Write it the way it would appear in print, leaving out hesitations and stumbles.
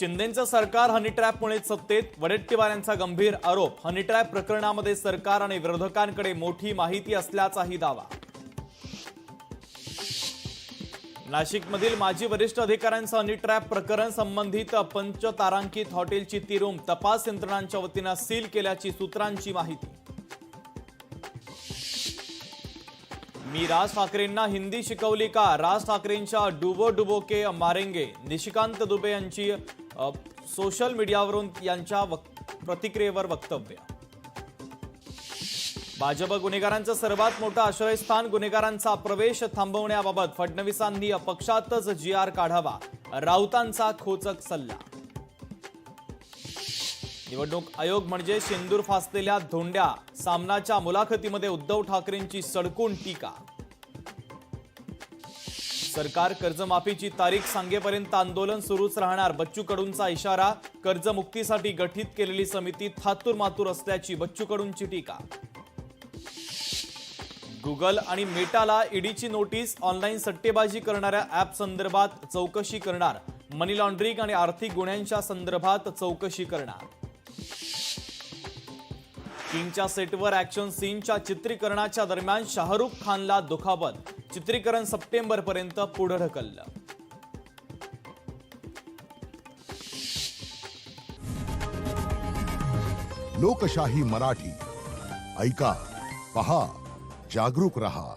शिंदेंचं सरकार हनी ट्रॅपमुळेच सत्तेत, वडेट्टीवारांचा गंभीर आरोप. हनी ट्रॅप प्रकरणामध्ये सरकार आणि विरोधकांकडे मोठी माहिती असल्याचाही दावा. नाशिकमधील माजी वरिष्ठ अधिकाऱ्यांचं हनी ट्रॅप प्रकरण संबंधित पंचतारांकित हॉटेलची ती रूम तपास यंत्रणांच्या वतीनं सील केल्याची सूत्रांची माहिती. मी राज ठाकरेंना हिंदी शिकवली का? राज ठाकरेंच्या डुबो डुबो के मारेंगे निशिकांत दुबे यांची सोशल मीडियावरून यांच्या प्रतिक्रियेवर वक्तव्य. भाजप गुन्हेगारांचं सर्वात मोठं आश्रयस्थान, गुन्हेगारांचा प्रवेश थांबवण्याबाबत फडणवीसांनी पक्षातच जी.आर. काढावा, राऊतांचा खोचक सल्ला. निवडणूक आयोग म्हणजे शेंदूर फासलेल्या धोंड्या, सामनाच्या मुलाखतीमध्ये उद्धव ठाकरेंची सडकून टीका. सरकार कर्जमाफीची तारीख सांगेपर्यंत आंदोलन सुरूच राहणार, बच्चू कडूंचा इशारा. कर्जमुक्तीसाठी गठीत केलेली समिती थातूरमातूर असल्याची बच्चू कडूंची टीका. गुगल आणि मेटाला ईडीची नोटीस, ऑनलाईन सट्टेबाजी करणाऱ्या ॲप संदर्भात चौकशी करणार. मनी लॉन्ड्रिंग आणि आर्थिक गुन्ह्यांच्या संदर्भात चौकशी करणार. किंगच्या सेटवर ॲक्शन सीनच्या चित्रीकरणाच्या दरम्यान शाहरुख खानला दुखापत, चित्रीकरण सप्टेंबरपर्यंत पुढे ढकललं. लोकशाही मराठी ऐका, पहा, जागरूक रहा.